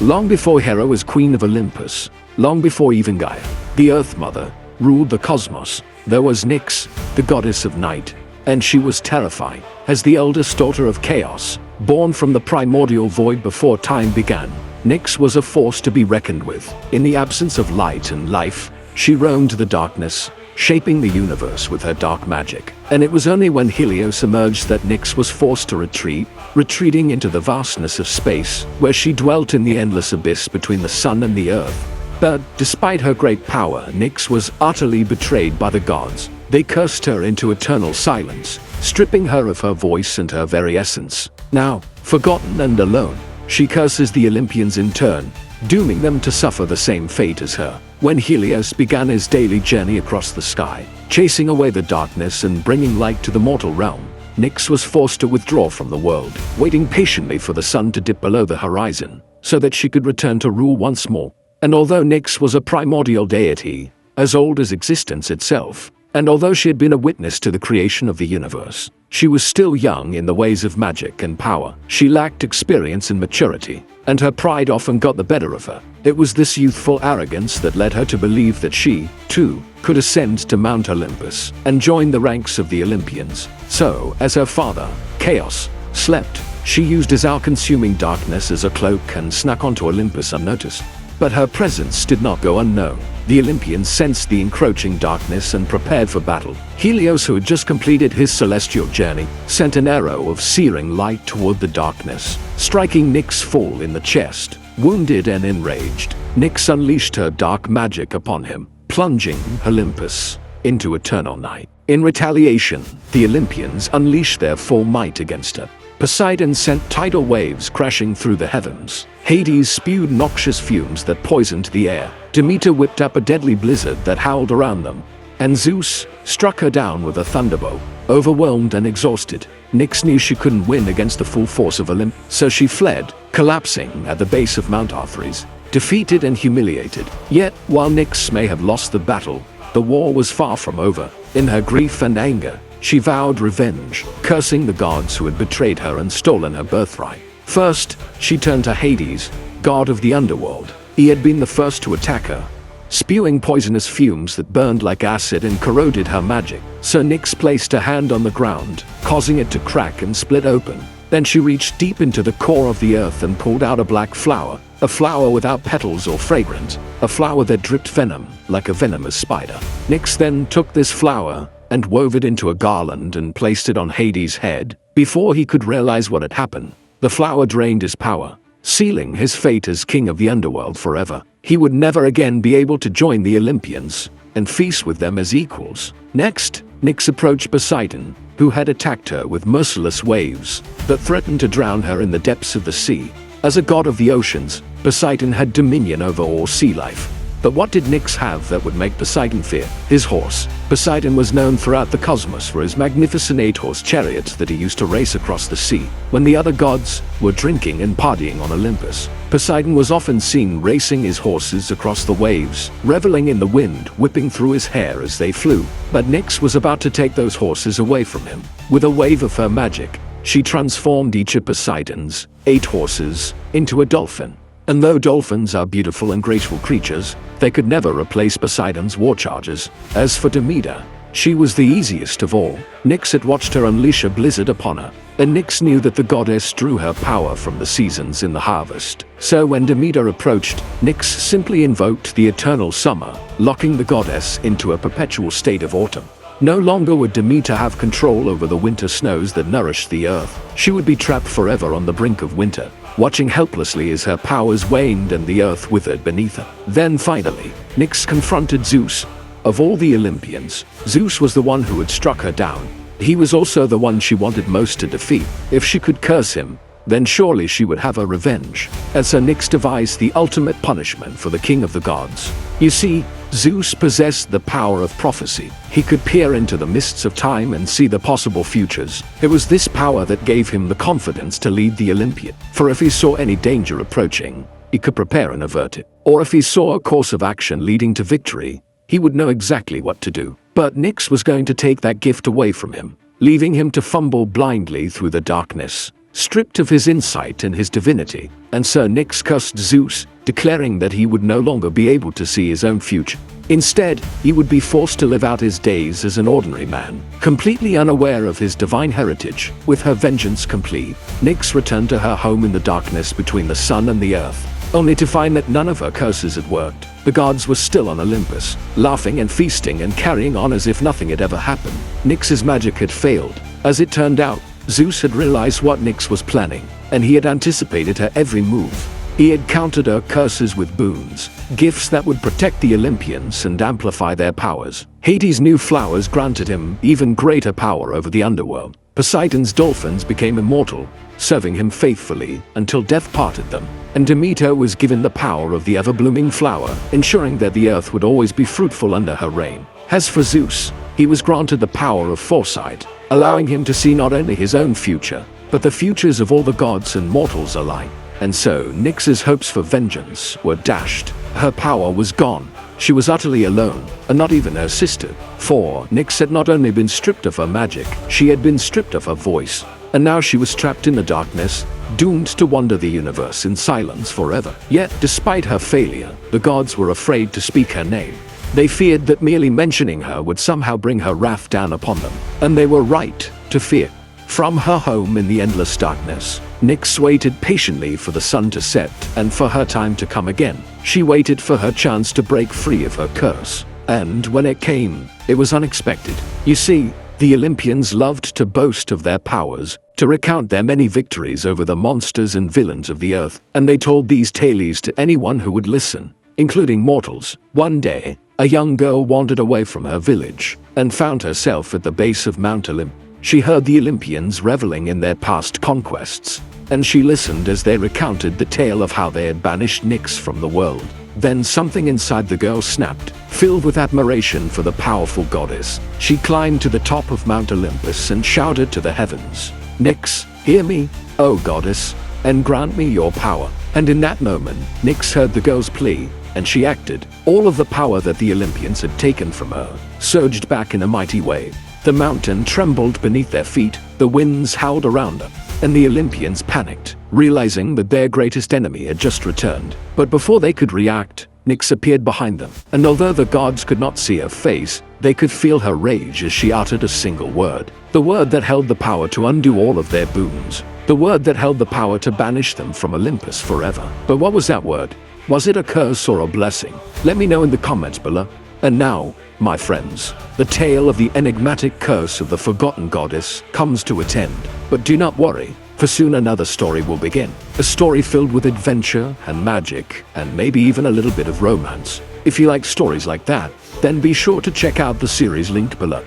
Long before Hera was queen of Olympus, long before even Gaia, the Earth Mother, ruled the cosmos, there was Nyx, the goddess of night, and she was terrifying. As the eldest daughter of chaos, born from the primordial void before time began, Nyx was a force to be reckoned with. In the absence of light and life, she roamed the darkness, shaping the universe with her dark magic. And it was only when Helios emerged that Nyx was forced to retreat, retreating into the vastness of space, where she dwelt in the endless abyss between the sun and the earth. But despite her great power, Nyx was utterly betrayed by the gods. They cursed her into eternal silence, stripping her of her voice and her very essence. Now, forgotten and alone, she curses the Olympians in turn, dooming them to suffer the same fate as her. When Helios began his daily journey across the sky, chasing away the darkness and bringing light to the mortal realm, Nyx was forced to withdraw from the world, waiting patiently for the sun to dip below the horizon, so that she could return to rule once more. And although Nyx was a primordial deity, as old as existence itself, and although she had been a witness to the creation of the universe, she was still young in the ways of magic and power. She lacked experience and maturity, and her pride often got the better of her. It was this youthful arrogance that led her to believe that she, too, could ascend to Mount Olympus and join the ranks of the Olympians. So, as her father, Chaos, slept, she used his all-consuming darkness as a cloak and snuck onto Olympus unnoticed. But her presence did not go unknown. The Olympians sensed the encroaching darkness and prepared for battle. Helios, who had just completed his celestial journey, sent an arrow of searing light toward the darkness, striking Nyx full in the chest. Wounded and enraged, Nyx unleashed her dark magic upon him, plunging Olympus into eternal night. In retaliation, the Olympians unleashed their full might against her. Poseidon sent tidal waves crashing through the heavens. Hades spewed noxious fumes that poisoned the air. Demeter whipped up a deadly blizzard that howled around them. And Zeus struck her down with a thunderbolt. Overwhelmed and exhausted, Nyx knew she couldn't win against the full force of Olympus, so she fled, collapsing at the base of Mount Arthries, defeated and humiliated. Yet, while Nyx may have lost the battle, the war was far from over. In her grief and anger, she vowed revenge, cursing the gods who had betrayed her and stolen her birthright. First, she turned to Hades, god of the underworld. He had been the first to attack her, spewing poisonous fumes that burned like acid and corroded her magic. So Nyx placed her hand on the ground, causing it to crack and split open. Then she reached deep into the core of the earth and pulled out a black flower, a flower without petals or fragrance, a flower that dripped venom, like a venomous spider. Nyx then took this flower and wove it into a garland and placed it on Hades' head. Before he could realize what had happened, the flower drained his power, sealing his fate as king of the underworld forever. He would never again be able to join the Olympians and feast with them as equals. Next, Nyx approached Poseidon, who had attacked her with merciless waves that threatened to drown her in the depths of the sea. As a god of the oceans, Poseidon had dominion over all sea life. But what did Nyx have that would make Poseidon fear? His horse. Poseidon was known throughout the cosmos for his magnificent 8-horse chariots that he used to race across the sea. When the other gods were drinking and partying on Olympus, Poseidon was often seen racing his horses across the waves, reveling in the wind whipping through his hair as they flew. But Nyx was about to take those horses away from him. With a wave of her magic, she transformed each of Poseidon's 8 horses into a dolphin. And though dolphins are beautiful and graceful creatures, they could never replace Poseidon's war chargers. As for Demeter, she was the easiest of all. Nyx had watched her unleash a blizzard upon her, and Nyx knew that the goddess drew her power from the seasons in the harvest. So when Demeter approached, Nyx simply invoked the eternal summer, locking the goddess into a perpetual state of autumn. No longer would Demeter have control over the winter snows that nourished the earth. She would be trapped forever on the brink of winter, watching helplessly as her powers waned and the earth withered beneath her. Then finally, Nyx confronted Zeus. Of all the Olympians, Zeus was the one who had struck her down. He was also the one she wanted most to defeat. If she could curse him, then surely she would have her revenge. And so Nyx devised the ultimate punishment for the king of the gods. You see, Zeus possessed the power of prophecy. He could peer into the mists of time and see the possible futures. It was this power that gave him the confidence to lead the Olympian. For if he saw any danger approaching, he could prepare and avert it. Or if he saw a course of action leading to victory, he would know exactly what to do. But Nyx was going to take that gift away from him, leaving him to fumble blindly through the darkness. stripped of his insight and his divinity, and Sir Nyx cursed Zeus, declaring that he would no longer be able to see his own future. Instead, he would be forced to live out his days as an ordinary man, completely unaware of his divine heritage. With her vengeance complete, Nyx returned to her home in the darkness between the sun and the earth, only to find that none of her curses had worked. The gods were still on Olympus, laughing and feasting and carrying on as if nothing had ever happened. Nyx's magic had failed. As it turned out, Zeus had realized what Nyx was planning, and he had anticipated her every move. He had countered her curses with boons, gifts that would protect the Olympians and amplify their powers. Hades' new flowers granted him even greater power over the underworld. Poseidon's dolphins became immortal, serving him faithfully until death parted them. And Demeter was given the power of the ever-blooming flower, ensuring that the earth would always be fruitful under her reign. As for Zeus, he was granted the power of foresight, allowing him to see not only his own future, but the futures of all the gods and mortals alike. And so, Nyx's hopes for vengeance were dashed. Her power was gone. She was utterly alone, and not even her sister. For Nyx had not only been stripped of her magic, she had been stripped of her voice. And now she was trapped in the darkness, doomed to wander the universe in silence forever. Yet, despite her failure, the gods were afraid to speak her name. They feared that merely mentioning her would somehow bring her wrath down upon them. And they were right to fear. From her home in the endless darkness, Nyx waited patiently for the sun to set and for her time to come again. She waited for her chance to break free of her curse. And when it came, it was unexpected. You see, the Olympians loved to boast of their powers, to recount their many victories over the monsters and villains of the earth, and they told these tales to anyone who would listen, including mortals. One day, a young girl wandered away from her village and found herself at the base of Mount Olympus. She heard the Olympians reveling in their past conquests, and she listened as they recounted the tale of how they had banished Nyx from the world. Then something inside the girl snapped. Filled with admiration for the powerful goddess, she climbed to the top of Mount Olympus and shouted to the heavens, "Nyx, hear me, O goddess, and grant me your power." And in that moment, Nyx heard the girl's plea, and she acted. All of the power that the Olympians had taken from her surged back in a mighty wave. The mountain trembled beneath their feet, the winds howled around them, and the Olympians panicked, realizing that their greatest enemy had just returned. But before they could react, Nyx appeared behind them, and although the gods could not see her face, they could feel her rage as she uttered a single word. The word that held the power to undo all of their boons. The word that held the power to banish them from Olympus forever. But what was that word? Was it a curse or a blessing? Let me know in the comments below. And now, my friends, the tale of the enigmatic curse of the forgotten goddess comes to its end. But do not worry, for soon another story will begin. A story filled with adventure and magic, and maybe even a little bit of romance. If you like stories like that, then be sure to check out the series linked below.